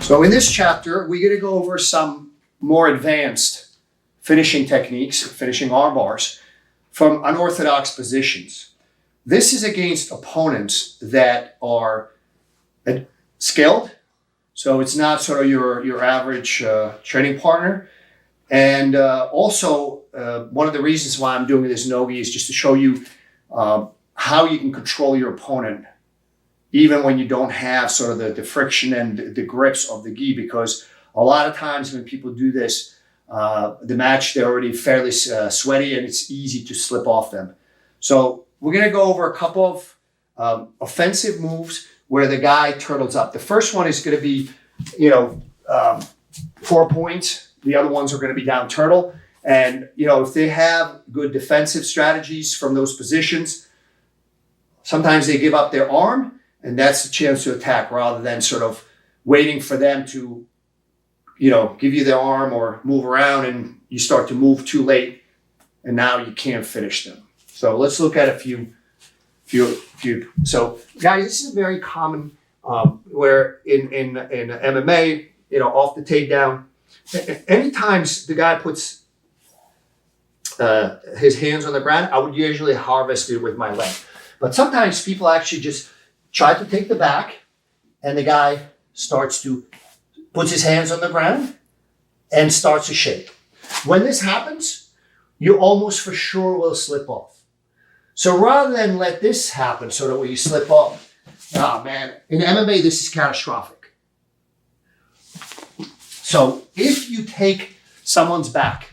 So in this chapter, we're going to go over some more advanced finishing techniques, finishing arm bars from unorthodox positions. This is against opponents that are skilled. So it's not sort of your average training partner. And also, one of the reasons why I'm doing this nogi is just to show you how you can control your opponent even when you don't have sort of the friction and the grips of the gi, because a lot of times when people do this, the match, they're already fairly sweaty and it's easy to slip off them. So we're going to go over a couple of offensive moves where the guy turtles up. The first one is going to be, 4 points. The other ones are going to be down turtle. And, if they have good defensive strategies from those positions, sometimes they give up their arm, and that's the chance to attack rather than sort of waiting for them to, give you their arm or move around and you start to move too late and now you can't finish them. So let's look at a few. So guys, this is very common where in MMA, off the takedown, anytime the guy puts his hands on the ground, I would usually harvest it with my leg. But sometimes people actually just try to take the back and the guy puts his hands on the ground and starts to shake. When this happens, you almost for sure will slip off. So rather than let this happen so that when you slip off, in MMA, this is catastrophic. So if you take someone's back,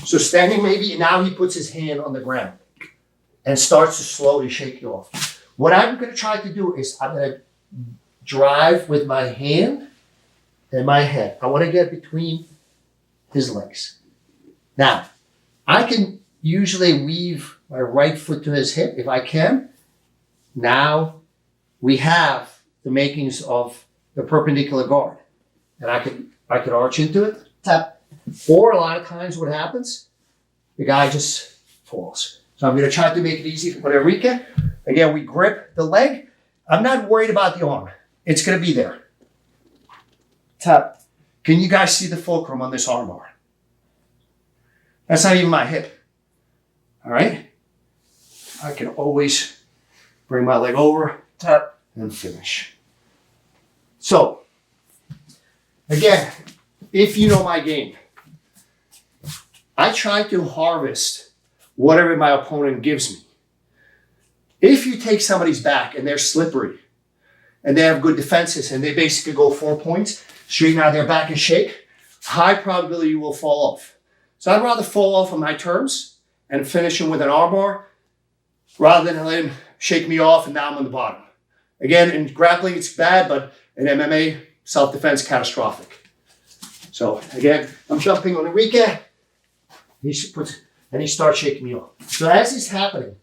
so standing maybe, now he puts his hand on the ground and starts to slowly shake you off. What I'm going to try to do is I'm going to drive with my hand and my head. I want to get between his legs. Now, I can usually weave my right foot to his hip if I can. Now we have the makings of the perpendicular guard. And I could arch into it, tap. Or a lot of times what happens, the guy just falls. So I'm going to try to make it easy for Enrique. Again, we grip the leg. I'm not worried about the arm. It's going to be there. Tap. Can you guys see the fulcrum on this arm bar? That's not even my hip. All right? I can always bring my leg over, tap, and finish. So, again, if you know my game, I try to harvest whatever my opponent gives me. If you take somebody's back and they're slippery and they have good defenses and they basically go 4 points, straighten out their back and shake, high probability you will fall off. So I'd rather fall off on my terms and finish him with an arm bar rather than let him shake me off and now I'm on the bottom. Again, in grappling, it's bad, but in MMA, self-defense, catastrophic. So again, I'm jumping on Enrique. He starts shaking me off. So as it's happening,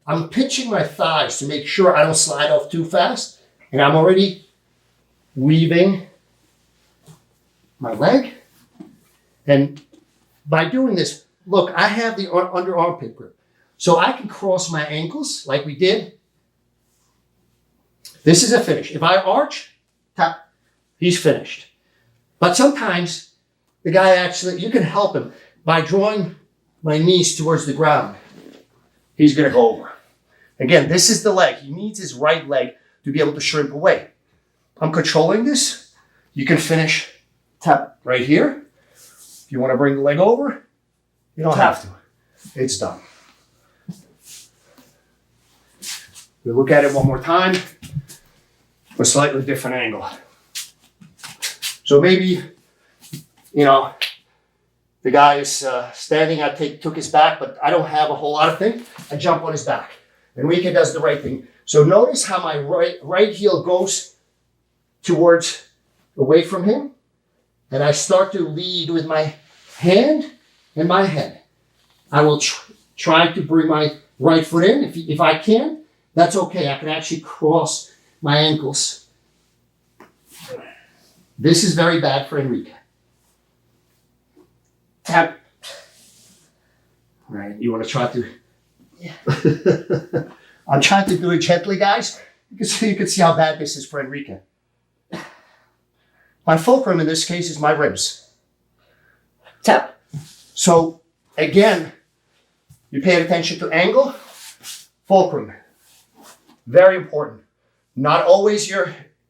I'm pinching my thighs to make sure I don't slide off too fast. And I'm already weaving my leg. And by doing this, look, I have the under armpit grip. So I can cross my ankles like we did. This is a finish. If I arch, tap, he's finished. But sometimes the guy you can help him by drawing my knees towards the ground. He's going to go over. Again, this is the leg. He needs his right leg to be able to shrimp away. I'm controlling this. You can finish, tap right here. If you want to bring the leg over, you don't have to. It's done. We look at it one more time. A slightly different angle. So maybe, the guy is standing, I took his back, but I don't have a whole lot of thing. I jump on his back. Enrique does the right thing. So notice how my right heel goes towards, away from him. And I start to lead with my hand and my head. I will try to bring my right foot in. If I can, that's okay. I can actually cross my ankles. This is very bad for Enrique. Tap. All right, you want to try to? Yeah. I'm trying to do it gently, guys. You can see how bad this is for Enrique. My fulcrum in this case is my ribs. Tap. So again, you pay attention to angle, fulcrum. Very important. Not always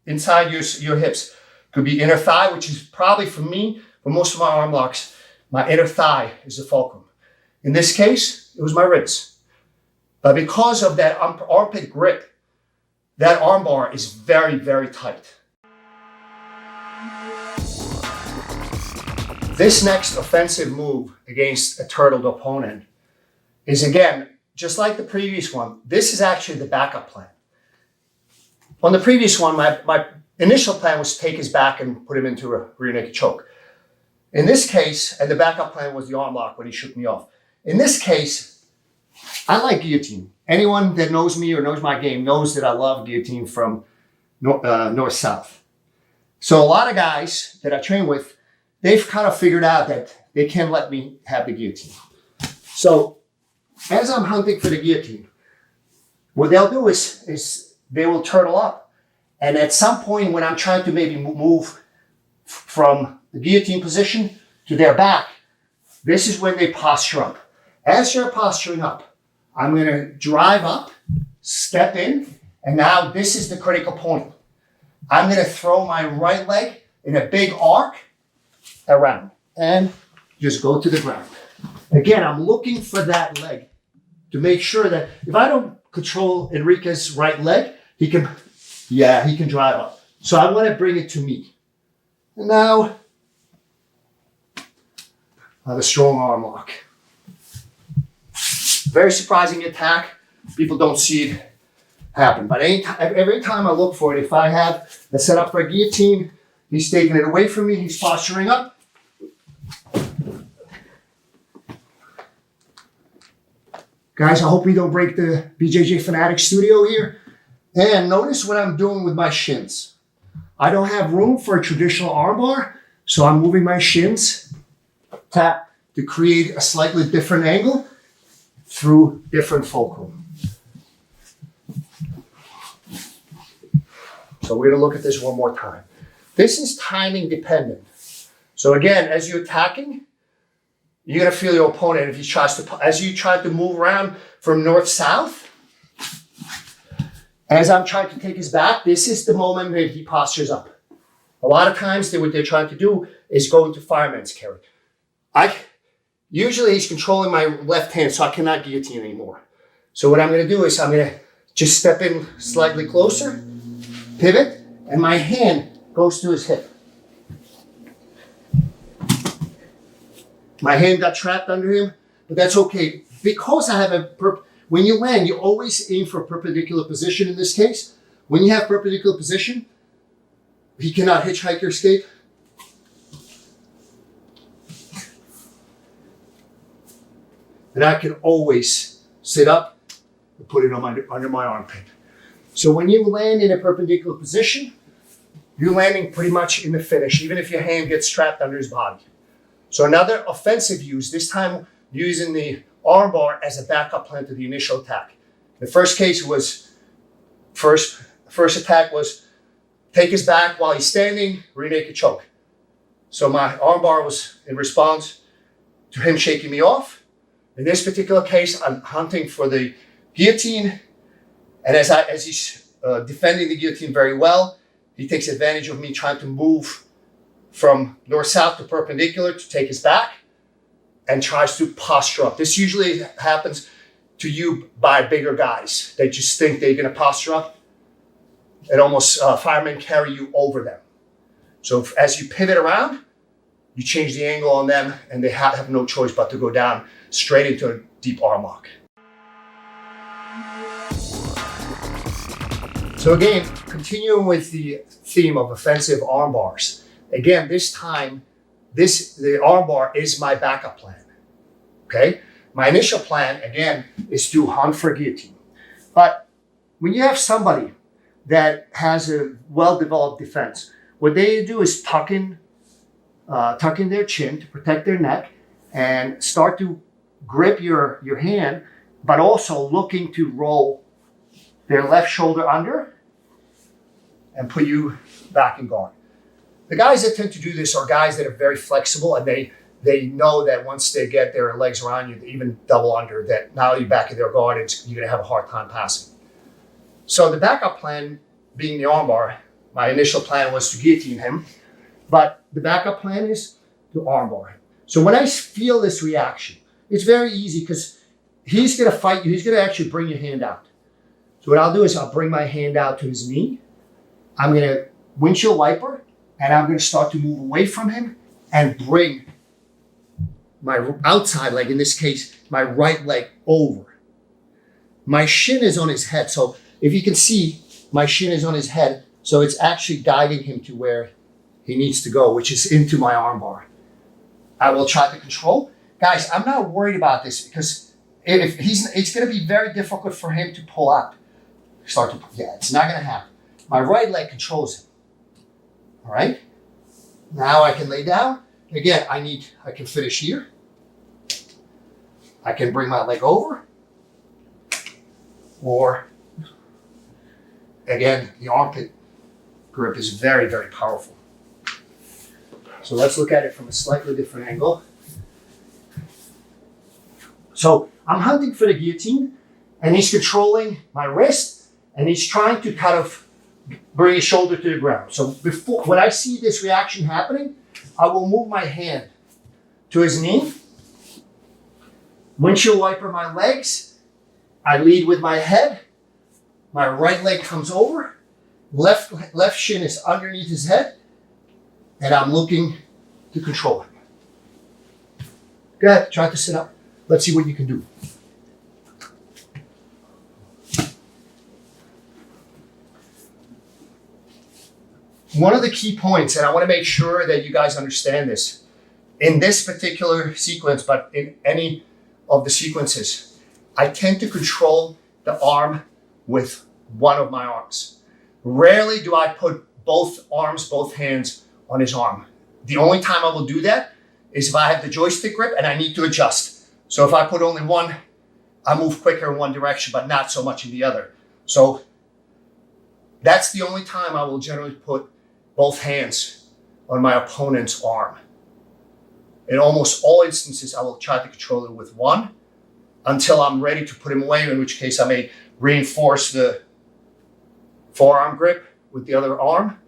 inside your hips. Could be inner thigh, which is probably for me, for most of my arm locks, my inner thigh is the fulcrum. In this case, it was my ribs. But because of that armpit grip, that arm bar is very, very tight. This next offensive move against a turtled opponent is, again, just like the previous one, this is actually the backup plan. On the previous one, my initial plan was to take his back and put him into a rear naked choke. In this case, and the backup plan was the arm lock when he shook me off. In this case, I like guillotine. Anyone that knows me or knows my game knows that I love guillotine from north-south. So a lot of guys that I train with, they've kind of figured out that they can't let me have the guillotine. So as I'm hunting for the guillotine, what they'll do is they will turtle up. And at some point when I'm trying to maybe move from the guillotine position to their back, this is when they posture up. As you're posturing up, I'm going to drive up, step in, and now this is the critical point. I'm going to throw my right leg in a big arc around and just go to the ground. Again, I'm looking for that leg to make sure that if I don't control Enrique's right leg, he can drive up. So I want to bring it to me. And now, I have a strong arm lock. Very surprising attack. People don't see it happen. But every time I look for it, if I have a setup for a guillotine, he's taking it away from me, he's posturing up. Guys, I hope we don't break the BJJ Fanatic studio here. And notice what I'm doing with my shins. I don't have room for a traditional armbar, so I'm moving my shins, tap, to create a slightly different angle through different fulcrum. So we're gonna look at this one more time. This is timing dependent. So again, as you're attacking, you're gonna feel your opponent if he tries to, as you try to move around from north-south, as I'm trying to take his back, this is the moment that he postures up. A lot of times what they're trying to do is go into fireman's carry. Usually he's controlling my left hand, so I cannot guillotine anymore. So what I'm gonna do is I'm gonna just step in slightly closer, pivot, and my hand goes to his hip. My hand got trapped under him, but that's okay. Because I have when you land, you always aim for a perpendicular position in this case. When you have perpendicular position, he cannot hitchhike your escape. And I can always sit up and put it on under my armpit. So when you land in a perpendicular position, you're landing pretty much in the finish, even if your hand gets trapped under his body. So another offensive use, this time using the armbar as a backup plan to the initial attack. The first case was, first attack was take his back while he's standing, rear naked choke. So my armbar was in response to him shaking me off. In this particular case, I'm hunting for the guillotine, and as he's defending the guillotine very well, he takes advantage of me trying to move from north-south to perpendicular to take his back and tries to posture up. This usually happens to you by bigger guys. They just think they're gonna posture up and almost firemen carry you over them. So as you pivot around, you change the angle on them and they have no choice but to go down straight into a deep arm lock. So again, continuing with the theme of offensive arm bars. Again, this time, the arm bar is my backup plan, okay? My initial plan, again, is to hunt for guillotine. But when you have somebody that has a well-developed defense, what they do is tuck in their chin to protect their neck and start to grip your hand, but also looking to roll their left shoulder under and put you back in guard. The guys that tend to do this are guys that are very flexible, and they know that once they get their legs around you, even double under, that now you're back in their guard, you're going to have a hard time passing. So the backup plan, being the armbar, my initial plan was to guillotine him, but the backup plan is to armbar him. So when I feel this reaction, it's very easy because he's going to fight you. He's going to actually bring your hand out. So what I'll do is I'll bring my hand out to his knee. I'm going to windshield wiper, and I'm going to start to move away from him and bring my outside leg, in this case, my right leg over. My shin is on his head. So if you can see, my shin is on his head. So it's actually guiding him to where he needs to go, which is into my armbar. I will try to control. Guys, I'm not worried about this because it's going to be very difficult for him to pull out. It's not going to happen. My right leg controls him. All right. Now I can lay down. Again, I can finish here. I can bring my leg over. Or, again, the armpit grip is very, very powerful. So let's look at it from a slightly different angle. So I'm hunting for the guillotine, and he's controlling my wrist, and he's trying to kind of bring his shoulder to the ground. So when I see this reaction happening, I will move my hand to his knee, windshield wiper my legs, I lead with my head, my right leg comes over, left shin is underneath his head, and I'm looking to control him. Go ahead, try to sit up. Let's see what you can do. One of the key points, and I want to make sure that you guys understand this, in this particular sequence, but in any of the sequences, I tend to control the arm with one of my arms. Rarely do I put both arms, both hands on his arm. The only time I will do that is if I have the joystick grip and I need to adjust. So if I put only one, I move quicker in one direction, but not so much in the other. So that's the only time I will generally put both hands on my opponent's arm. In almost all instances, I will try to control it with one until I'm ready to put him away, in which case I may reinforce the forearm grip with the other arm.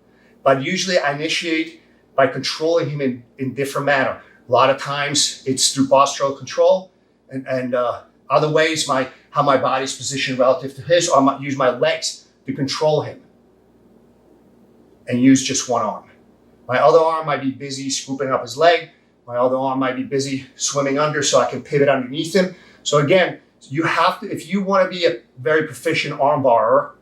But usually I initiate by controlling him in different manner. A lot of times it's through postural control and other ways, how my body's positioned relative to his, or I might use my legs to control him and use just one arm. My other arm might be busy scooping up his leg. My other arm might be busy swimming under so I can pivot underneath him. So again, you have to, if you want to be a very proficient arm barrer,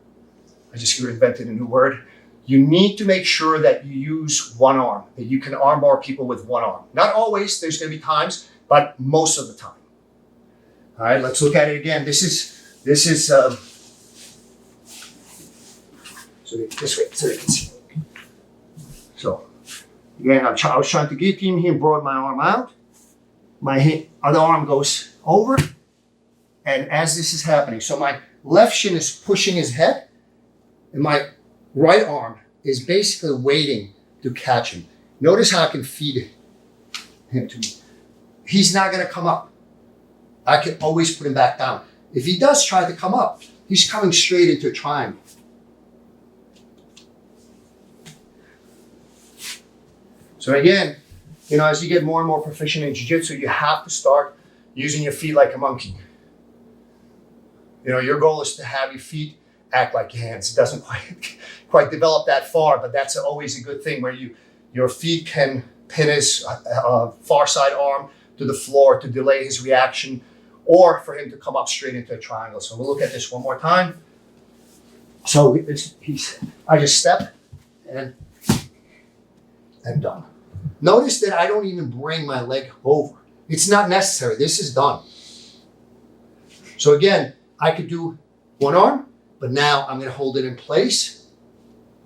I just invented a new word, you need to make sure that you use one arm, that you can arm bar people with one arm. Not always, there's going to be times, but most of the time. All right, let's look at it again. This is so this way, so they can see. So again, I was trying to guillotine him, brought my arm out. My other arm goes over, and as this is happening, so my left shin is pushing his head, and my right arm is basically waiting to catch him. Notice how I can feed him to me. He's not going to come up. I can always put him back down. If he does try to come up, he's coming straight into a triangle. So again, as you get more and more proficient in jiu-jitsu, you have to start using your feet like a monkey. Your goal is to have your feet act like your hands. It doesn't quite develop that far, but that's always a good thing where your feet can pin his far side arm to the floor to delay his reaction, or for him to come up straight into a triangle. So we'll look at this one more time. So I just step and done. Notice that I don't even bring my leg over. It's not necessary. This is done. So again, I could do one arm, but now I'm going to hold it in place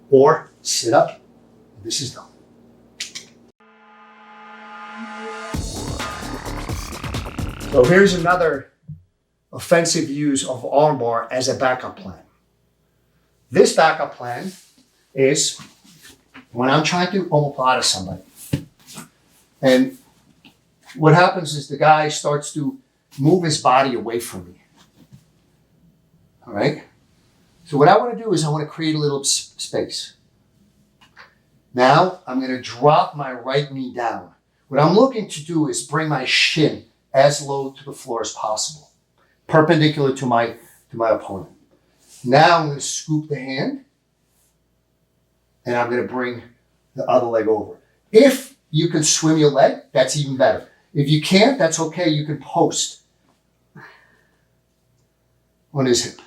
or sit up. This is done. So here's another offensive use of armbar as a backup plan. This backup plan is when I'm trying to omoplata somebody, and what happens is the guy starts to move his body away from me. All right? So what I want to do is I want to create a little space. Now I'm going to drop my right knee down. What I'm looking to do is bring my shin as low to the floor as possible, perpendicular to my opponent. Now I'm going to scoop the hand, and I'm going to bring the other leg over. If you can swim your leg, that's even better. If you can't, that's okay. You can post on his hip.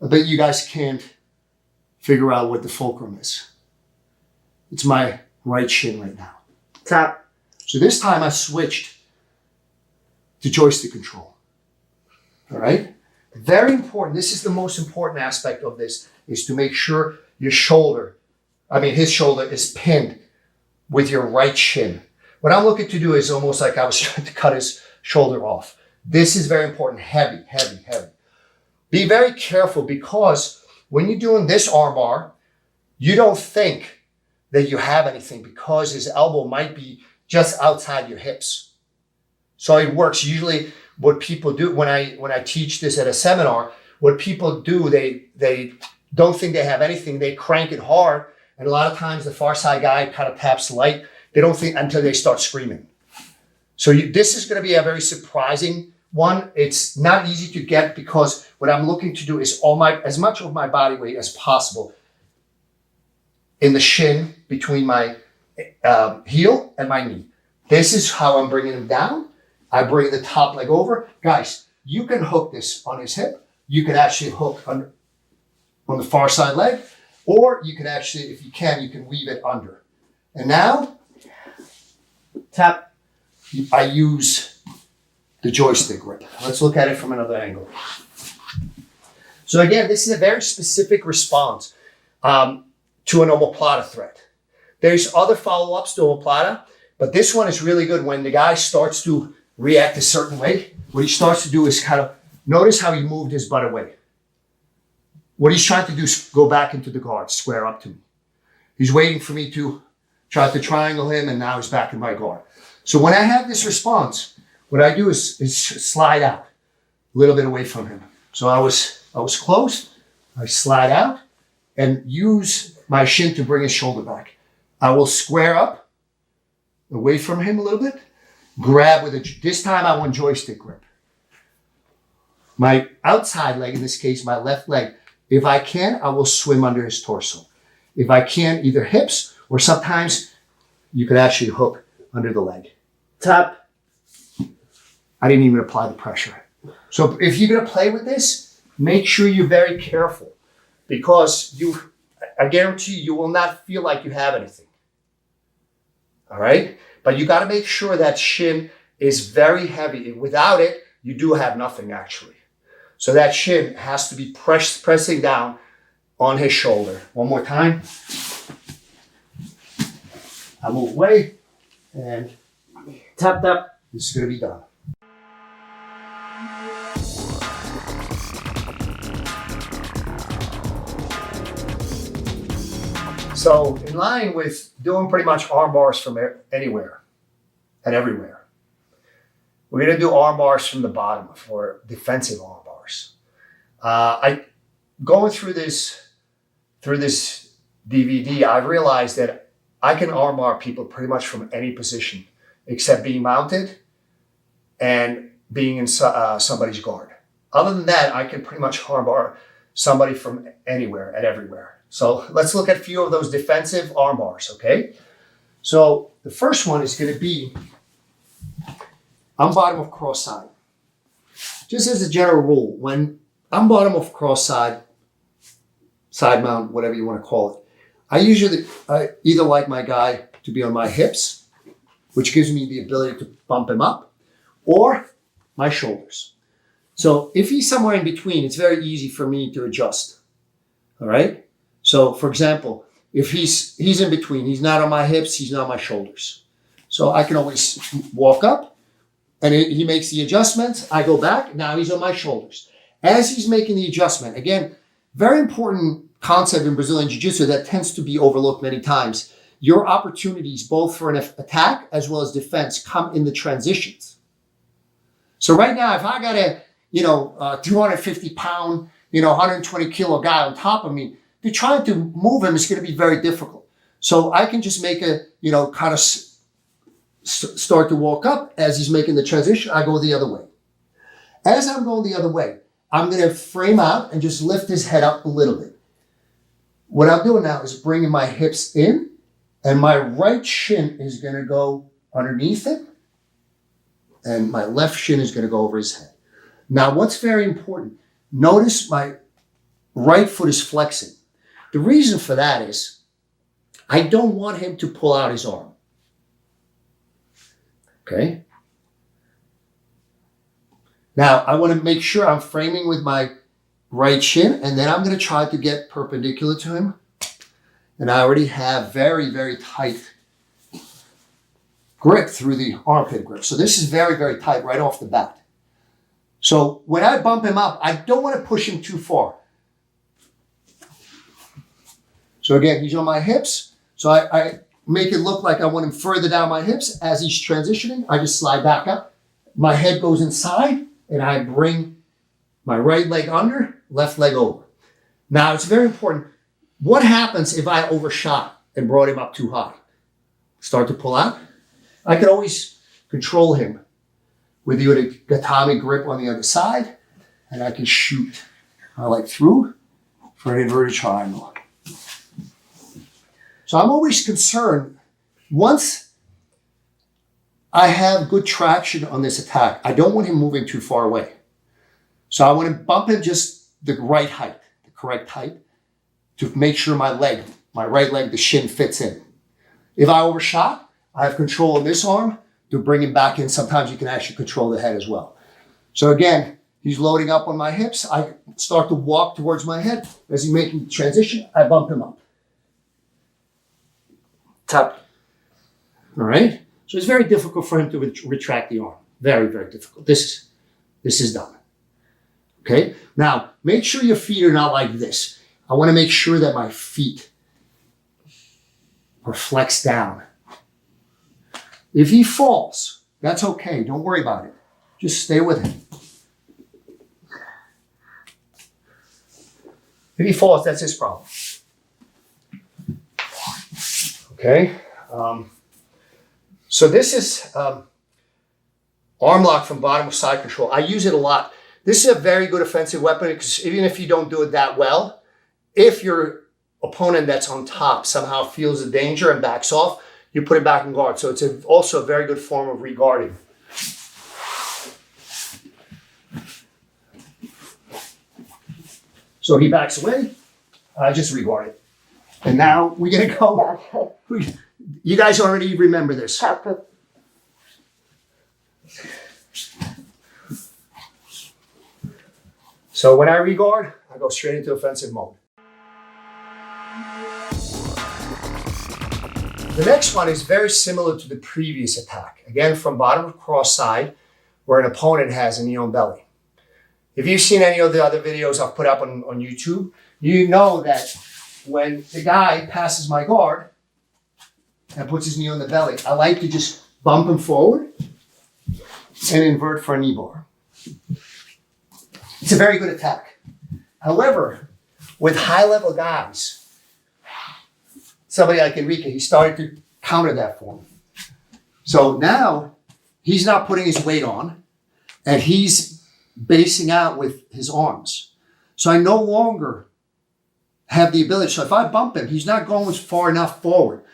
I bet you guys can't figure out what the fulcrum is. It's my right shin right now. Tap. So this time I switched to joystick control. All right? Very important. This is the most important aspect of this, is to make sure your shoulder, his shoulder is pinned with your right shin. What I'm looking to do is almost like I was trying to cut his shoulder off. This is very important. Heavy, heavy, heavy. Be very careful, because when you're doing this arm bar, you don't think that you have anything, because his elbow might be just outside your hips. So it works. Usually what people do when I teach this at a seminar, what people do, they don't think they have anything. They crank it hard. And a lot of times the far side guy kind of taps light. They don't think until they start screaming. So this is going to be a very surprising one. It's not easy to get, because what I'm looking to do is as much of my body weight as possible in the shin between my heel and my knee. This is how I'm bringing him down. I bring the top leg over. Guys, you can hook this on his hip. You can actually hook on the far side leg, or you can actually, if you can weave it under. And now, Tap. I use the joystick grip. Let's look at it from another angle. So again, this is a very specific response to an omoplata threat. There's other follow-ups to omoplata, but this one is really good when the guy starts to react a certain way. What he starts to do is kind of notice how he moved his butt away. What he's trying to do is go back into the guard, square up to me. He's waiting for me to try to triangle him, and now he's back in my guard. So when I have this response, what I do is slide out a little bit away from him. So I was close. I slide out and use my shin to bring his shoulder back. I will square up away from him a little bit. Grab with this time I want joystick grip. My outside leg, in this case, my left leg, if I can, I will swim under his torso. If I can, either hips, or sometimes you could actually hook under the leg. Tap. I didn't even apply the pressure. So if you're going to play with this, make sure you're very careful, because I guarantee you will not feel like you have anything. All right? But you got to make sure that shin is very heavy. Without it, you do have nothing actually. So that shin has to be pressing down on his shoulder. One more time. I move away, and Tap, tap. this is going to be done. So in line with doing pretty much arm bars from anywhere and everywhere, we're going to do arm bars from the bottom for defensive arm bars. Going through this DVD, I've realized that I can arm bar people pretty much from any position except being mounted and being in somebody's guard. Other than that, I can pretty much arm bar somebody from anywhere and everywhere. So let's look at a few of those defensive arm bars, okay? So the first one is going to be, I'm bottom of cross side. Just as a general rule, when I'm bottom of cross side, side mount, whatever you want to call it, I usually either like my guy to be on my hips, which gives me the ability to bump him up, or my shoulders. So if he's somewhere in between, it's very easy for me to adjust, all right? So for example, if he's in between, he's not on my hips, he's not on my shoulders. So I can always walk up, and he makes the adjustment. I go back, now he's on my shoulders. As he's making the adjustment, again, very important concept in Brazilian Jiu-Jitsu that tends to be overlooked many times. Your opportunities, both for an attack as well as defense, come in the transitions. So right now, if I got a 250 pound, 120 kilo guy on top of me, to try to move him is going to be very difficult. So I can just make a, kind of start to walk up as he's making the transition. I go the other way. As I'm going the other way, I'm going to frame out and just lift his head up a little bit. What I'm doing now is bringing my hips in, and my right shin is going to go underneath it, and my left shin is going to go over his head. Now, what's very important, notice my right foot is flexing. The reason for that is I don't want him to pull out his arm. Okay? Now, I want to make sure I'm framing with my right shin, and then I'm going to try to get perpendicular to him. And I already have very, very tight grip through the armpit grip. So this is very, very tight right off the bat. So when I bump him up, I don't want to push him too far. So again, he's on my hips. So I make it look like I want him further down my hips. As he's transitioning, I just slide back up. My head goes inside, and I bring my right leg under, left leg over. Now, it's very important. What happens if I overshot and brought him up too high? Start to pull out. I can always control him with the gatami grip on the other side, and I can shoot through for an inverted triangle. So I'm always concerned, once I have good traction on this attack, I don't want him moving too far away. So I want to bump him just the right height, the correct height, to make sure my right leg, the shin fits in. If I overshot, I have control of this arm to bring him back in. Sometimes you can actually control the head as well. So again, he's loading up on my hips. I start to walk towards my head. As he's making the transition, I bump him up. Tap. All right? So it's very difficult for him to retract the arm. Very, very difficult. This is done. Okay? Now, make sure your feet are not like this. I want to make sure that my feet are flexed down. If he falls, that's okay. Don't worry about it. Just stay with him. If he falls, that's his problem. Okay? So this is arm lock from bottom of side control. I use it a lot. This is a very good offensive weapon because even if you don't do it that well, if your opponent that's on top somehow feels the danger and backs off, you put it back in guard. So it's also a very good form of regarding. So he backs away, I just regard it. And now we're going to go. You guys already remember this. Tap. So when I regard, I go straight into offensive mode. The next one is very similar to the previous attack. Again, from bottom of cross side, where an opponent has a knee on belly. If you've seen any of the other videos I've put up on YouTube, you know that when the guy passes my guard and puts his knee on the belly, I like to just bump him forward and invert for a knee bar. It's a very good attack. However, with high-level guys, somebody like Enrique, he started to counter that for me. So now he's not putting his weight on, and he's basing out with his arms. So I no longer have the ability. So if I bump him, he's not going far enough forward.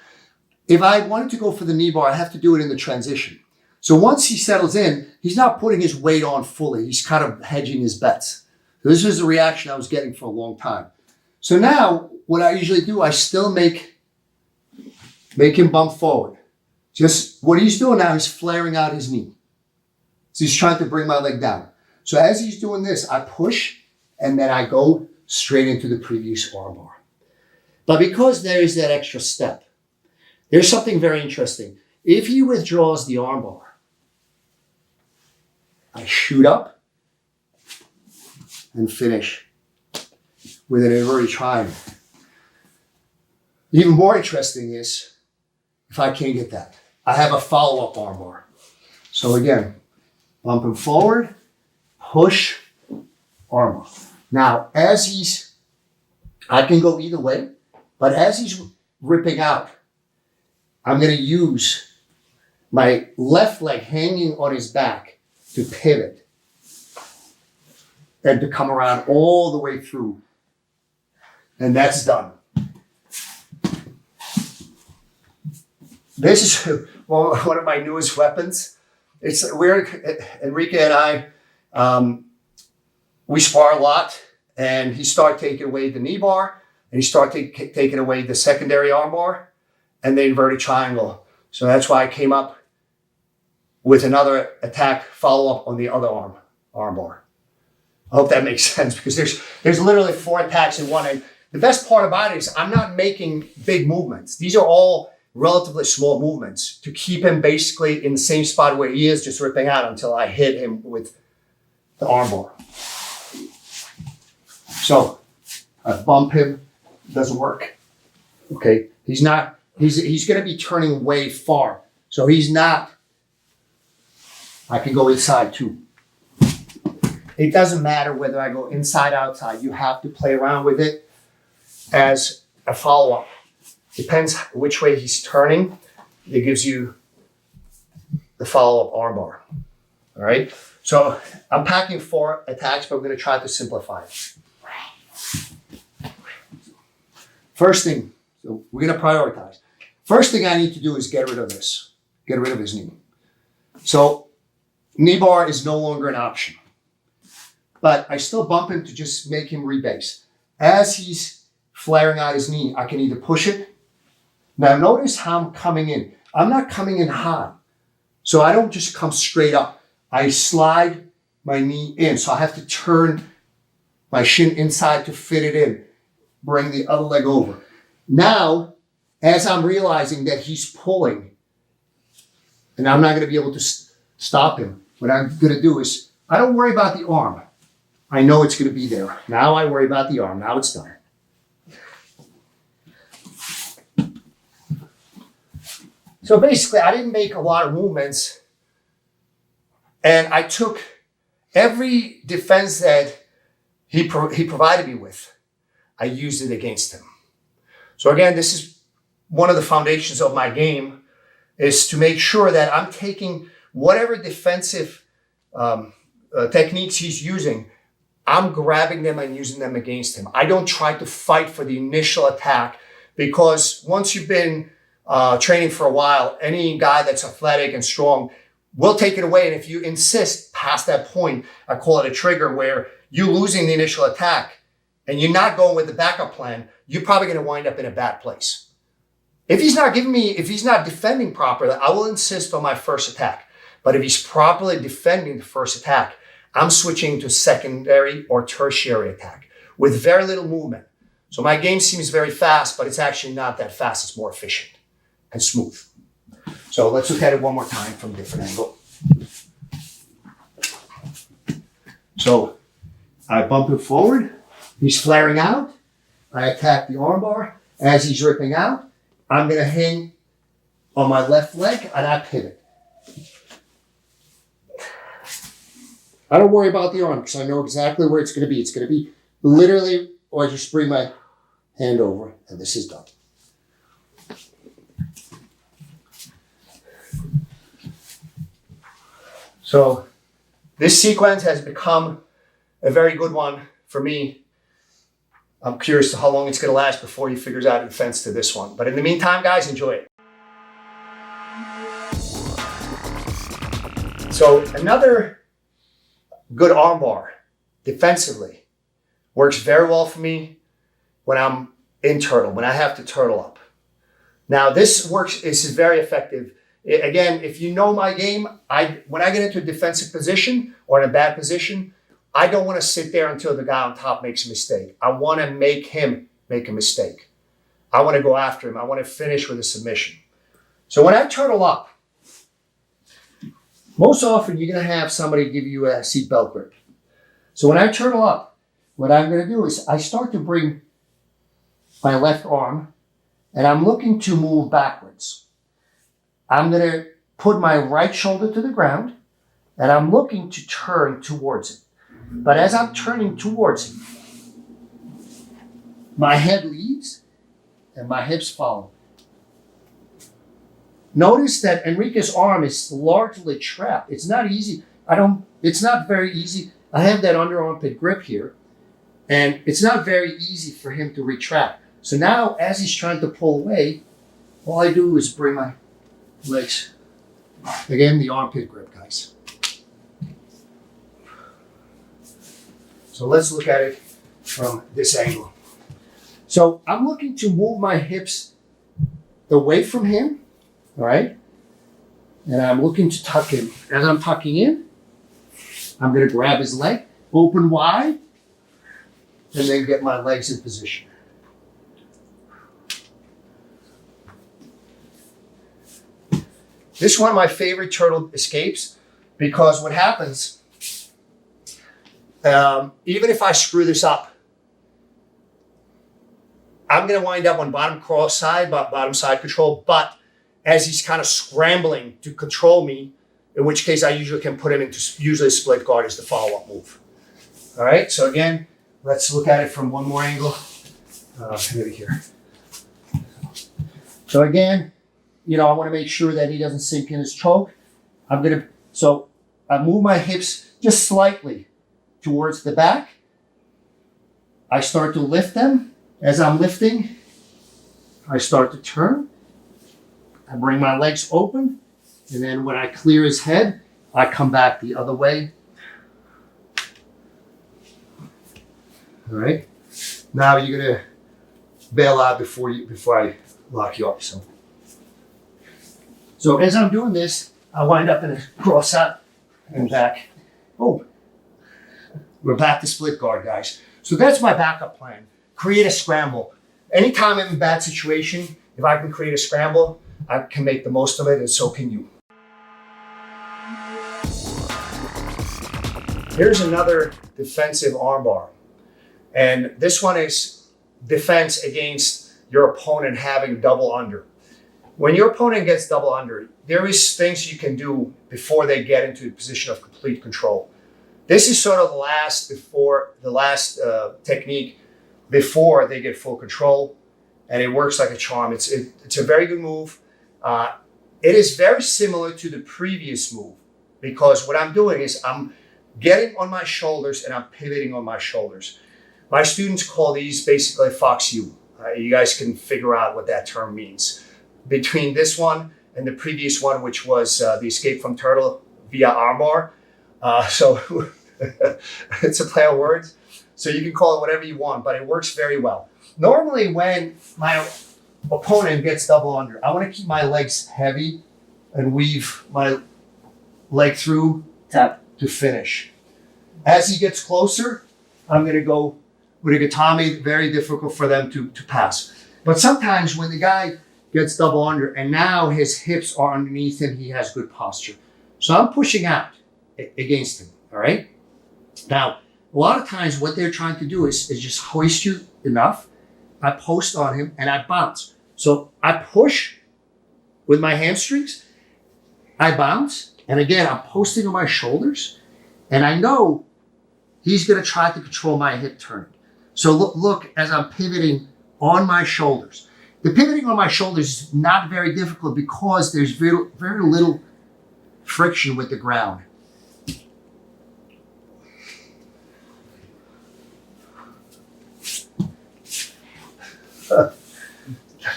If I wanted to go for the knee bar, I have to do it in the transition. So once he settles in, he's not putting his weight on fully. He's kind of hedging his bets. So this was the reaction I was getting for a long time. So now what I usually do, I still make him bump forward. Just what he's doing now is flaring out his knee. So he's trying to bring my leg down. So as he's doing this, I push and then I go straight into the previous armbar. But because there is that extra step, there's something very interesting. If he withdraws the armbar, I shoot up and finish with an inverted triangle. Even more interesting is if I can't get that. I have a follow-up armbar. So again, bump him forward, push, armbar. Now, I can go either way, but as he's ripping out, I'm going to use my left leg hanging on his back to pivot and to come around all the way through. And that's done. This is one of my newest weapons. Enrique and I, we spar a lot, and he started taking away the knee bar, and he started taking away the secondary arm bar and the inverted triangle. So that's why I came up with another attack follow-up on the other arm bar. I hope that makes sense, because there's literally 4 attacks in one. And the best part about it is I'm not making big movements. These are all relatively small movements to keep him basically in the same spot where he is, just ripping out until I hit him with the armbar. So I bump him, doesn't work. Okay, he's going to be turning way far. So he's not, I can go inside too. It doesn't matter whether I go inside, outside. You have to play around with it as a follow-up. Depends which way he's turning. It gives you the follow-up armbar. All right. So I'm packing 4 attacks, but I'm going to try to simplify it. First thing, so we're going to prioritize. First thing I need to do is get rid of this. Get rid of his knee. So knee bar is no longer an option. But I still bump him to just make him rebase. As he's flaring out his knee, I can either push it. Now notice how I'm coming in. I'm not coming in high. So I don't just come straight up. I slide my knee in. So I have to turn my shin inside to fit it in. Bring the other leg over. Now, as I'm realizing that he's pulling, and I'm not going to be able to stop him, what I'm going to do is, I don't worry about the arm. I know it's going to be there. Now I worry about the arm. Now it's done. So basically, I didn't make a lot of movements, and I took every defense that he provided me with. I used it against him. So again, this is one of the foundations of my game, is to make sure that I'm taking whatever defensive techniques he's using, I'm grabbing them and using them against him. I don't try to fight for the initial attack, because once you've been training for a while, any guy that's athletic and strong will take it away. And if you insist past that point, I call it a trigger, where you losing the initial attack and you're not going with the backup plan, you're probably going to wind up in a bad place. If he's not defending properly, I will insist on my first attack. But if he's properly defending the first attack, I'm switching to secondary or tertiary attack with very little movement. So my game seems very fast, but it's actually not that fast. It's more efficient and smooth. So let's look at it one more time from a different angle. So I bump him forward. He's flaring out. I attack the armbar. As he's ripping out, I'm going to hang on my left leg and I pivot. I don't worry about the arm because I know exactly where it's going to be. It's going to be literally, or I just bring my hand over and this is done. So this sequence has become a very good one for me. I'm curious to how long it's going to last before he figures out a defense to this one. But in the meantime, guys, enjoy it. So another good armbar defensively works very well for me when I'm in turtle, when I have to turtle up. Now this is very effective. Again, if you know my game, when I get into a defensive position or in a bad position, I don't want to sit there until the guy on top makes a mistake. I want to make him make a mistake. I want to go after him. I want to finish with a submission. So when I turtle up, most often you're going to have somebody give you a seatbelt grip. So when I turtle up, what I'm gonna do is I start to bring my left arm and I'm looking to move backwards. I'm gonna put my right shoulder to the ground and I'm looking to turn towards it. But as I'm turning towards it, my head leads and my hips follow. Notice that Enrique's arm is largely trapped. It's not easy. It's not very easy. I have that under armpit grip here, and it's not very easy for him to retract. So now, as he's trying to pull away, all I do is bring my legs, again, the armpit grip, guys. So let's look at it from this angle. So I'm looking to move my hips away from him, all right? And I'm looking to tuck him. As I'm tucking in, I'm gonna grab his leg, open wide, and then get my legs in position. This is one of my favorite turtle escapes because what happens, even if I screw this up, I'm gonna wind up on bottom cross side, bottom side control, but as he's kind of scrambling to control me, in which case I usually can put him into usually a split guard is the follow-up move. All right, so again, let's look at it from one more angle. Maybe here. So again, you know, I want to make sure that he doesn't sink in his choke. So I move my hips just slightly towards the back. I start to lift them. As I'm lifting, I start to turn. I bring my legs open. And then when I clear his head, I come back the other way. All right. Now you're gonna bail out before I lock you up. So as I'm doing this, I wind up in a cross out and back. Oh, we're back to split guard, guys. So that's my backup plan. Create a scramble. Anytime I'm in a bad situation, if I can create a scramble, I can make the most of it, and so can you. Here's another defensive armbar. And this one is defense against your opponent having double under. When your opponent gets double under, there is things you can do before they get into a position of complete control. This is sort of the last technique before they get full control, and it works like a charm. It's a very good move. It is very similar to the previous move because what I'm doing is I'm getting on my shoulders and I'm pivoting on my shoulders. My students call these basically fox U. You guys can figure out what that term means. Between this one and the previous one, which was the escape from turtle via armbar. So it's a play on words. So you can call it whatever you want, but it works very well. Normally when my opponent gets double under, I want to keep my legs heavy and weave my leg through Tap. to finish. As he gets closer, I'm going to go with a gatame, very difficult for them to pass. But sometimes when the guy gets double under and now his hips are underneath him, he has good posture. So I'm pushing out against him, all right? Now, a lot of times what they're trying to do is just hoist you enough. I post on him and I bounce. So I push with my hamstrings, I bounce, and again, I'm posting on my shoulders, and I know he's gonna try to control my hip turn. So look as I'm pivoting on my shoulders. The pivoting on my shoulders is not very difficult because there's very, very little friction with the ground.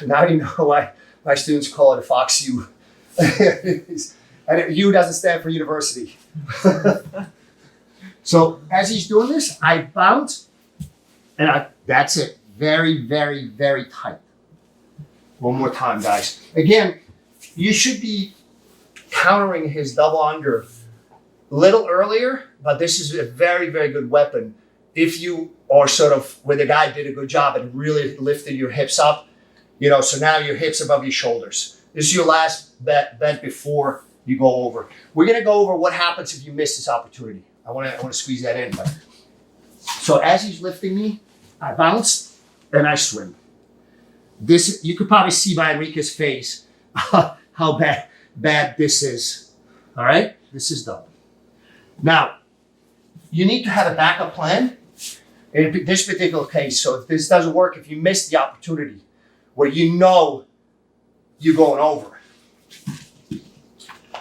Now you know why my students call it a fox U. And U doesn't stand for university. So as he's doing this, I bounce and that's it. Very, very, very tight. One more time, guys. Again, you should be countering his double under a little earlier, but this is a very, very good weapon. If you are sort of where the guy did a good job and really lifted your hips up, you know, so now your hips above your shoulders. This is your last bet before you go over. We're gonna go over what happens if you miss this opportunity. I wanna squeeze that in, but So as he's lifting me, I bounce and I swim. This, you could probably see by Enrique's face how bad this is. All right, this is done. Now, you need to have a backup plan in this particular case. So if this doesn't work, if you miss the opportunity where you know you're going over.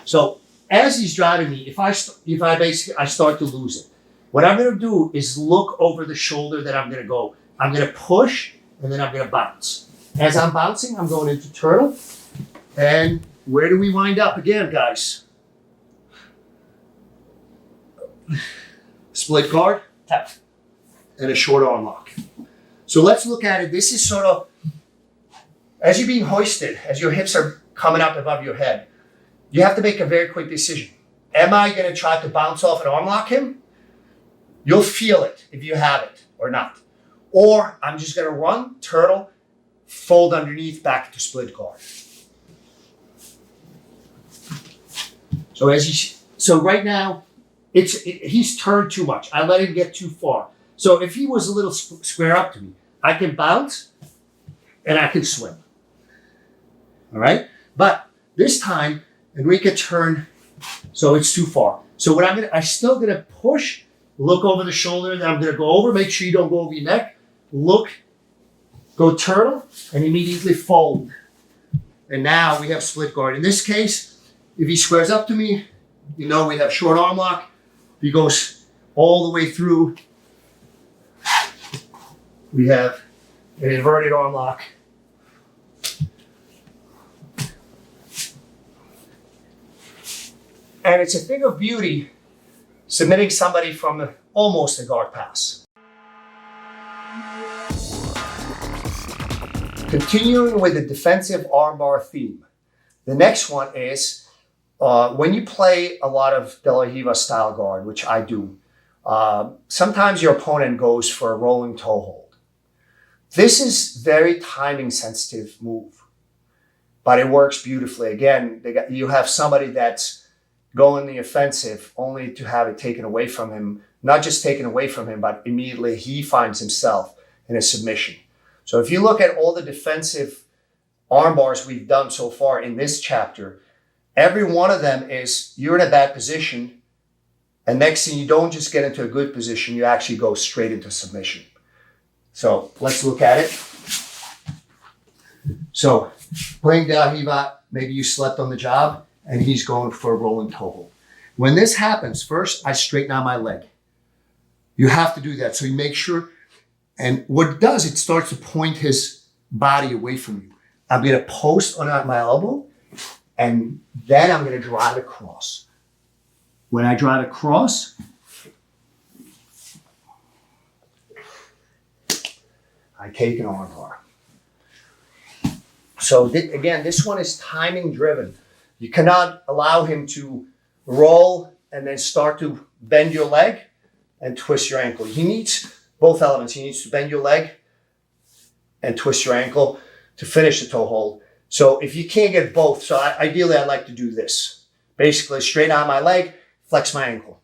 So as he's driving me, if I start to lose it, what I'm going to do is look over the shoulder that I'm going to go. I'm going to push and then I'm going to bounce. As I'm bouncing, I'm going into turtle. And where do we wind up again, guys? Split guard, tap, and a short arm lock. So let's look at it. This is sort of, as you're being hoisted, as your hips are coming up above your head, you have to make a very quick decision. Am I going to try to bounce off and arm lock him? You'll feel it if you have it or not. Or I'm just going to run, turtle, fold underneath, back to split guard. So right now, he's turned too much. I let him get too far. So if he was a little square up to me, I can bounce and I can swim. All right? But this time, Enrique turned, so it's too far. So what I'm still gonna push, look over the shoulder, then I'm gonna go over, make sure you don't go over your neck, look, go turtle, and immediately fold. And now we have split guard. In this case, if he squares up to me, you know we have short arm lock. If he goes all the way through, we have an inverted arm lock. And it's a thing of beauty submitting somebody from almost a guard pass. Continuing with the defensive armbar theme. The next one is when you play a lot of De La Riva style guard, which I do, sometimes your opponent goes for a rolling toe hold. This is very timing sensitive move, but it works beautifully. Again, you have somebody that's going the offensive only to have it taken away from him, not just taken away from him, but immediately he finds himself in a submission. So if you look at all the defensive arm bars we've done so far in this chapter, every one of them is you're in a bad position, and next thing you don't just get into a good position, you actually go straight into submission. So let's look at it. So playing De La Riva, maybe you slept on the job, and he's going for a rolling toe hold. When this happens, first I straighten out my leg. You have to do that. So you make sure, and what it does, it starts to point his body away from you. I'm gonna post on my elbow, and then I'm gonna drive across. When I drive across, I take an arm bar. So again, this one is timing driven. You cannot allow him to roll and then start to bend your leg and twist your ankle. He needs both elements. He needs to bend your leg and twist your ankle to finish the toe hold. So if you can't get both, so ideally I'd like to do this. Basically straighten out my leg, flex my ankle.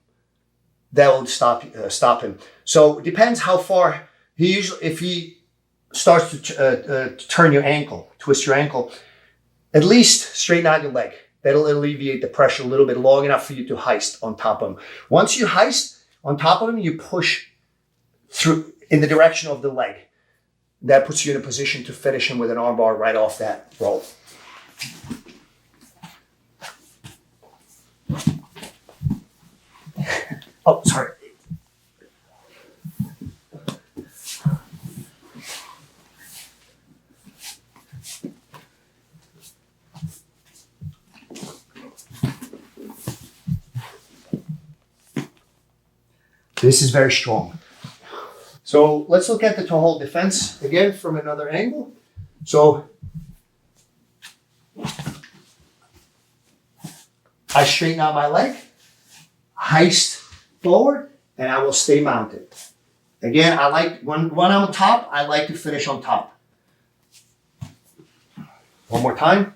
That will stop him. So it depends how far if he starts to turn your ankle, twist your ankle, at least straighten out your leg. That'll alleviate the pressure a little bit long enough for you to heist on top of him. Once you heist on top of him, you push through in the direction of the leg. That puts you in a position to finish him with an armbar right off that roll. Oh, sorry. This is very strong. So let's look at the toe hold defense again from another angle. So I straighten out my leg, heist forward, and I will stay mounted. Again, I like when I'm on top, I like to finish on top. One more time.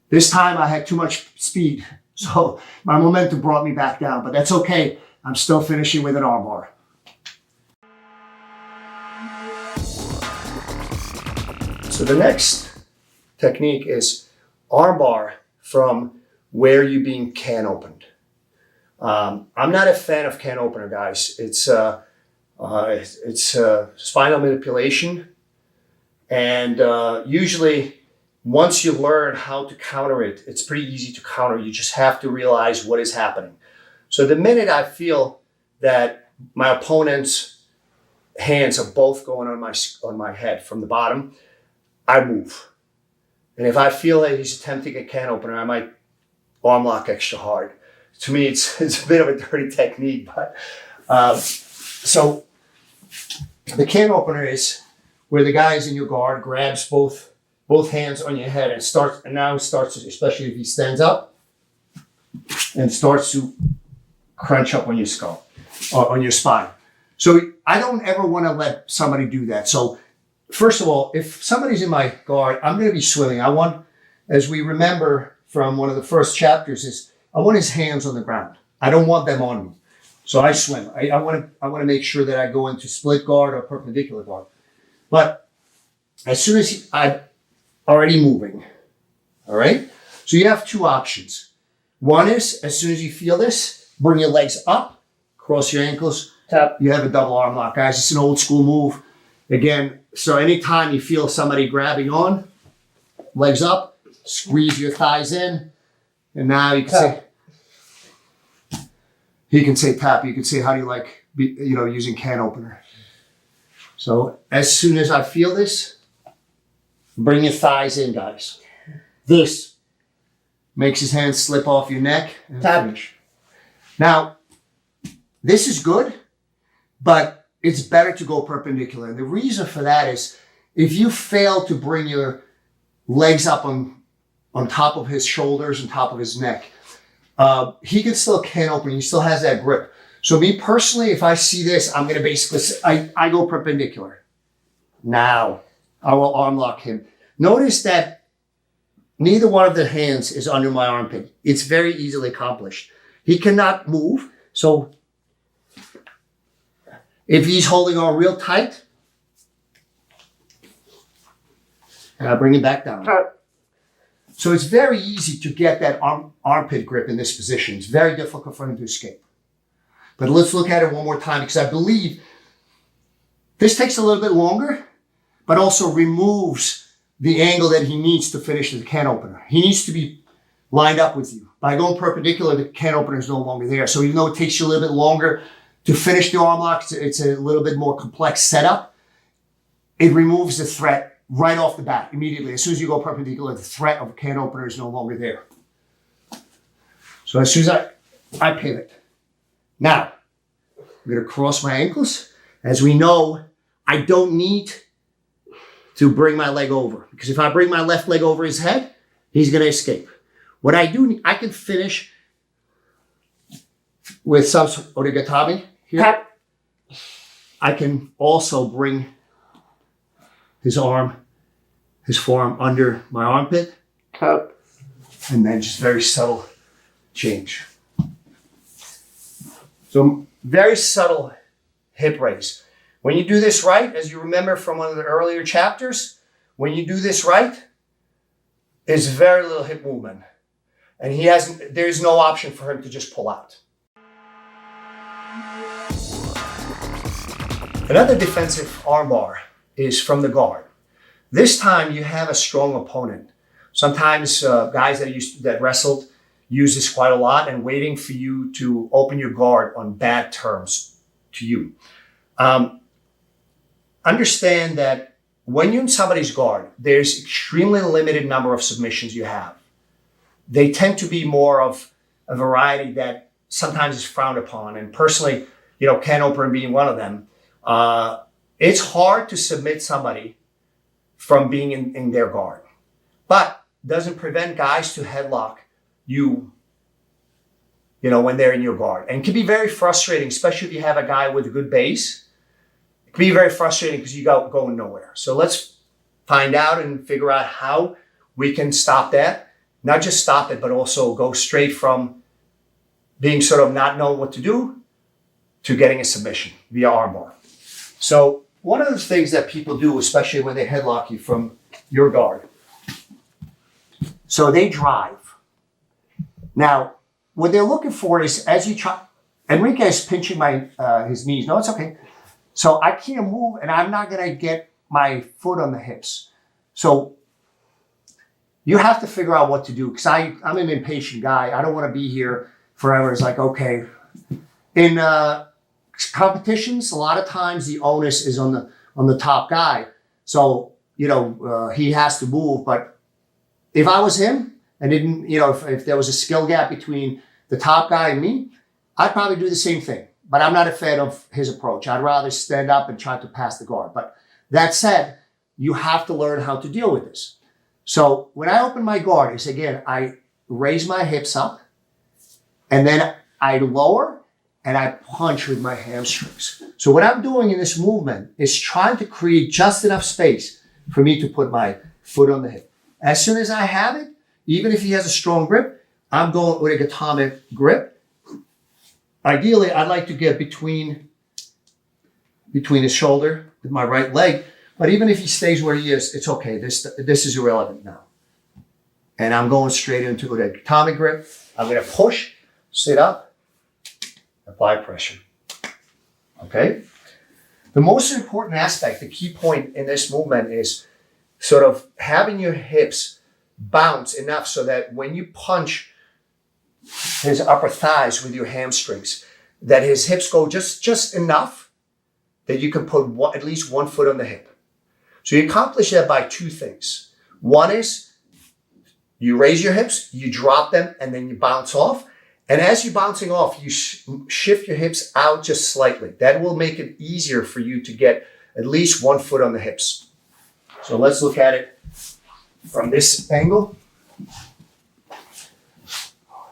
This time I had too much speed, so my momentum brought me back down, but that's okay. I'm still finishing with an arm bar. So the next technique is arm bar from where you're being can opened. I'm not a fan of can opener, guys. It's spinal manipulation, and usually once you learn how to counter it, it's pretty easy to counter. You just have to realize what is happening. So the minute I feel that my opponent's hands are both going on my head from the bottom, I move. And if I feel that he's attempting a can opener, I might arm lock extra hard. To me, it's a bit of a dirty technique, but so the can opener is where the guy is in your guard, grabs both hands on your head and now starts, especially if he stands up, and starts to crunch up on your skull, or on your spine. So I don't ever want to let somebody do that. So first of all, if somebody's in my guard, I'm going to be swimming. I want, as we remember from one of the first chapters, is I want his hands on the ground. I don't want them on me. So I swim. I want to make sure that I go into split guard or perpendicular guard. But as soon as I'm already moving, all right? So you have two options. One is, as soon as you feel this, bring your legs up, cross your ankles, tap, you have a double arm lock. Guys, it's an old school move. Again, so anytime you feel somebody grabbing on, legs up, squeeze your thighs in, and now you can say, he can say tap. You can say, how do you like, using can opener? So as soon as I feel this, bring your thighs in, guys. This makes his hands slip off your neck and tap. Finish. Now, this is good, but it's better to go perpendicular. And the reason for that is if you fail to bring your legs up on top of his shoulders and top of his neck, he can still can open. He still has that grip. So me personally, if I see this, I'm going to basically, I go perpendicular. Now, I will arm lock him. Notice that neither one of the hands is under my armpit. It's very easily accomplished. He cannot move. So if he's holding on real tight, and I bring him back down. So it's very easy to get that armpit grip in this position. It's very difficult for him to escape. But let's look at it one more time, because I believe this takes a little bit longer, but also removes the angle that he needs to finish the can opener. He needs to be lined up with you. By going perpendicular, the can opener is no longer there. So even though it takes you a little bit longer to finish the arm lock, it's a little bit more complex setup, it removes the threat right off the bat, immediately. As soon as you go perpendicular, the threat of a can opener is no longer there. So as soon as I pivot. Now, I'm going to cross my ankles. As we know, I don't need to bring my leg over, because if I bring my left leg over his head, he's going to escape. What I do, I can finish with some origatami here. tap, I can also bring his forearm under my armpit, tap, and then just very subtle change. So very subtle hip raise. When you do this right, as you remember from one of the earlier chapters, when you do this right, there's very little hip movement. And there's no option for him to just pull out. Another defensive armbar is from the guard. This time you have a strong opponent. Sometimes guys that wrestled use this quite a lot, and waiting for you to open your guard on bad terms to you. Understand that when you're in somebody's guard, there's extremely limited number of submissions you have. They tend to be more of a variety that sometimes is frowned upon. And personally, can opener being one of them, it's hard to submit somebody from being in their guard. But doesn't prevent guys to headlock you, when they're in your guard. And it can be very frustrating, especially if you have a guy with a good base. It can be very frustrating because you going nowhere. So let's find out and figure out how we can stop that. not just stop it, but also go straight from being sort of not knowing what to do to getting a submission via armbar. So one of the things that people do, especially when they headlock you from your guard, so they drive. Now, what they're looking for is as you try, Enrique is pinching his knees. No, it's okay. So I can't move and I'm not gonna get my foot on the hips. So you have to figure out what to do because I'm an impatient guy. I don't want to be here forever. It's like, okay. In competitions, a lot of times the onus is on the top guy. So, he has to move. But if I was him and didn't, if there was a skill gap between the top guy and me, I'd probably do the same thing. But I'm not a fan of his approach. I'd rather stand up and try to pass the guard. But that said, you have to learn how to deal with this. So when I open my guard, it's again, I raise my hips up and then I lower and I punch with my hamstrings. So what I'm doing in this movement is trying to create just enough space for me to put my foot on the hip. As soon as I have it, even if he has a strong grip, I'm going with a Gatame grip. Ideally, I'd like to get between his shoulder with my right leg. But even if he stays where he is, it's okay. This is irrelevant now. And I'm going straight into the Gatame grip. I'm going to push, sit up, apply pressure. Okay? The most important aspect, the key point in this movement is sort of having your hips bounce enough so that when you punch his upper thighs with your hamstrings, that his hips go just enough that you can put at least one foot on the hip. So you accomplish that by two things. One is you raise your hips, you drop them, and then you bounce off. And as you're bouncing off, you shift your hips out just slightly. That will make it easier for you to get at least one foot on the hips. So let's look at it from this angle.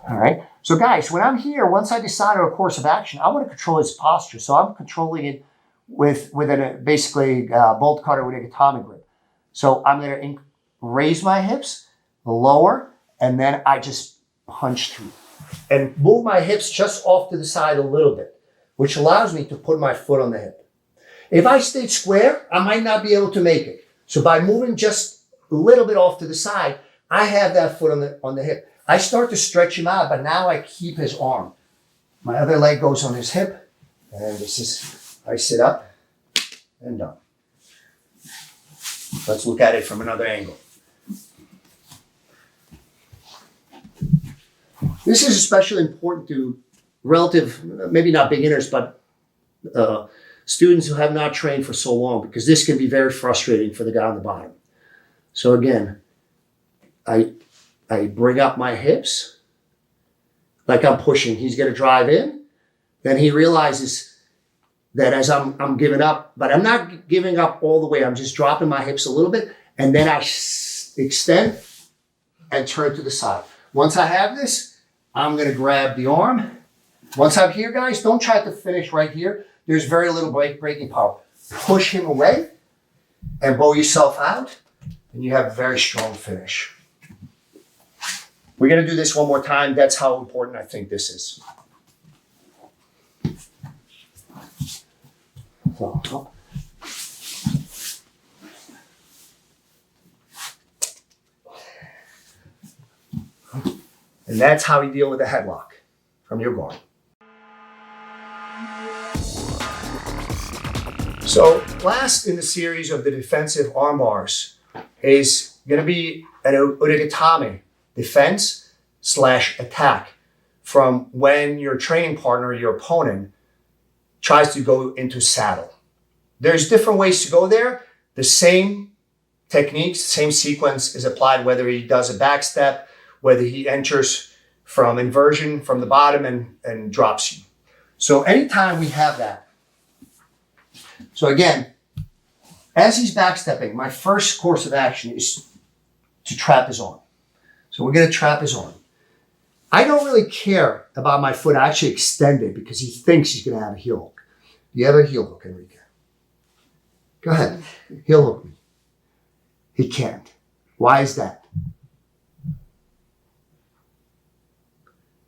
All right. So guys, when I'm here, once I decide on a course of action, I want to control his posture. So I'm controlling it with basically bolt cutter with a Gatame grip. So I'm going to raise my hips, lower, and then I just punch through. And move my hips just off to the side a little bit, which allows me to put my foot on the hip. If I stayed square, I might not be able to make it. So by moving just a little bit off to the side, I have that foot on the hip. I start to stretch him out, but now I keep his arm. My other leg goes on his hip, and I sit up and down. Let's look at it from another angle. This is especially important to maybe not beginners, but students who have not trained for so long, because this can be very frustrating for the guy on the bottom. So again, I bring up my hips like I'm pushing. He's going to drive in. Then he realizes that as I'm giving up, but I'm not giving up all the way. I'm just dropping my hips a little bit. And then I extend and turn to the side. Once I have this, I'm going to grab the arm. Once I'm here, guys, don't try to finish right here. There's very little breaking power. Push him away and bow yourself out, and you have a very strong finish. We're going to do this one more time. That's how important I think this is. And that's how you deal with a headlock from your guard. So last in the series of the defensive arm bars is going to be an Urigatame defense / attack from when your training partner, your opponent, tries to go into saddle. There's different ways to go there. The same techniques, same sequence is applied whether he does a back step, whether he enters from inversion from the bottom and drops you. So anytime we have that. So again, as he's backstepping, my first course of action is to trap his arm. So we're going to trap his arm. I don't really care about my foot. I actually extend it because he thinks he's going to have a heel hook. Do you have a heel hook, Enrique? Go ahead. Heel hook me. He can't. Why is that?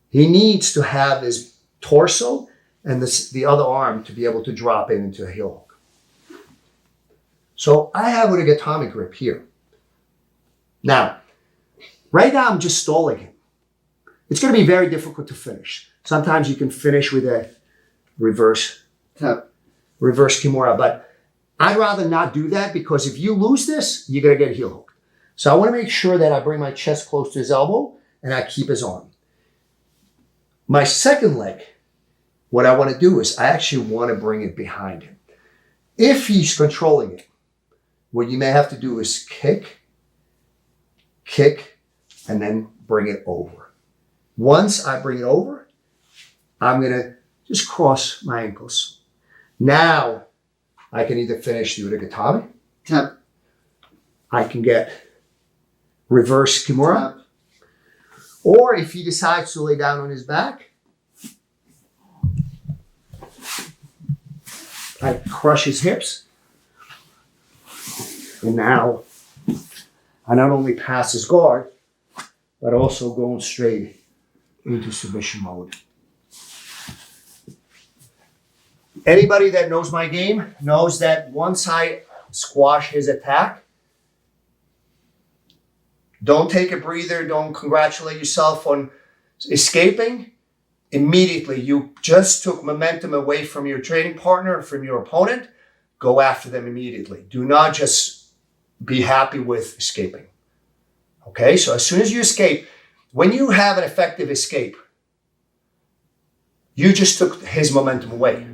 He needs to have his torso and the other arm to be able to drop in into a heel hook. So I have a gatame grip here. Now, right now I'm just stalling him. It's going to be very difficult to finish. Sometimes you can finish with a reverse Tap. Kimura, but I'd rather not do that because if you lose this, you're going to get heel hooked. So I want to make sure that I bring my chest close to his elbow and I keep his arm. My second leg, what I want to do is I actually want to bring it behind him. If he's controlling it, what you may have to do is kick, and then bring it over. Once I bring it over, I'm going to just cross my ankles. Now I can either finish the urigatame, Tap. I can get reverse kimura, Tap. or if he decides to lay down on his back, I crush his hips. And now I not only pass his guard, but also going straight into submission mode. Anybody that knows my game knows that once I squash his attack, don't take a breather, don't congratulate yourself on escaping. Immediately, you just took momentum away from your training partner, from your opponent. Go after them immediately. Do not just be happy with escaping. Okay, so as soon as you escape, when you have an effective escape, you just took his momentum away.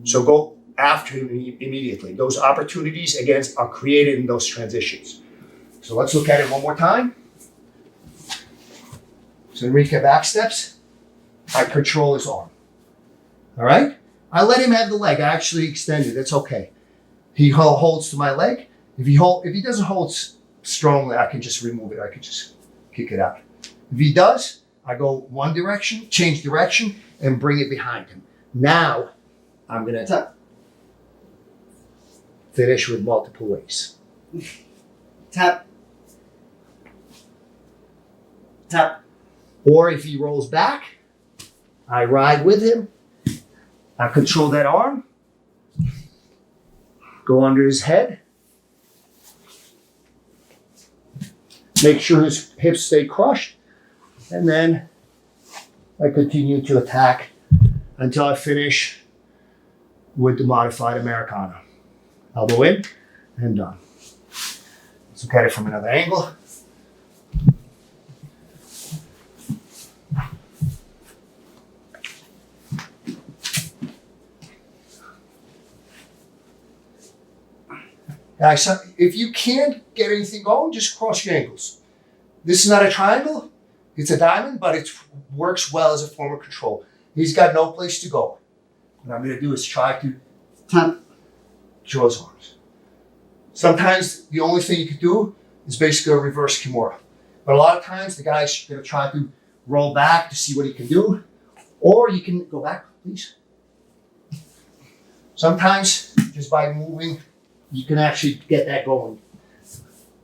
So go after him immediately. Those opportunities, again, are created in those transitions. So let's look at it one more time. So Enrique back steps. I control his arm. All right? I let him have the leg. I actually extend it. That's okay. He holds to my leg. If he doesn't hold strongly, I can just remove it. I can just kick it out. If he does, I go one direction, change direction, and bring it behind him. Now, I'm going to Tap. finish with multiple ways. Tap. Tap. Or if he rolls back, I ride with him. I control that arm. Go under his head. Make sure his hips stay crushed. And then I continue to attack until I finish with the modified Americana. Elbow in and done. Let's look at it from another angle. Now, so if you can't get anything going, just cross your ankles. This is not a triangle, it's a diamond, but it works well as a form of control. He's got no place to go. What I'm going to do is try to Tap. draw his arms. Sometimes the only thing you can do is basically a reverse kimura. But a lot of times the guy's going to try to roll back to see what he can do. Or you can go back, please. Sometimes just by moving, you can actually get that going.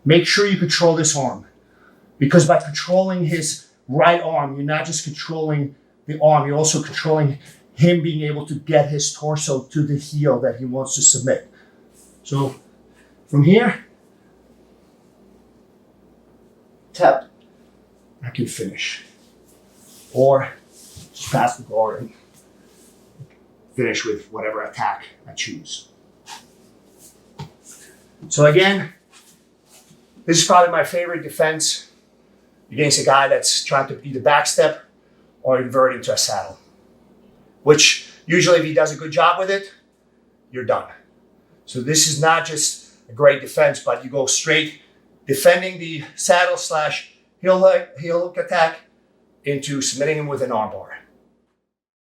Make sure you control this arm. Because by controlling his right arm, you're not just controlling the arm, you're also controlling him being able to get his torso to the heel that he wants to submit. So from here, Tap. I can finish. Or just pass the guard and finish with whatever attack I choose. So again, this is probably my favorite defense against a guy that's trying to either backstep or invert into a saddle. Which usually if he does a good job with it, you're done. So this is not just a great defense, but you go straight defending the saddle / heel hook attack into submitting him with an armbar.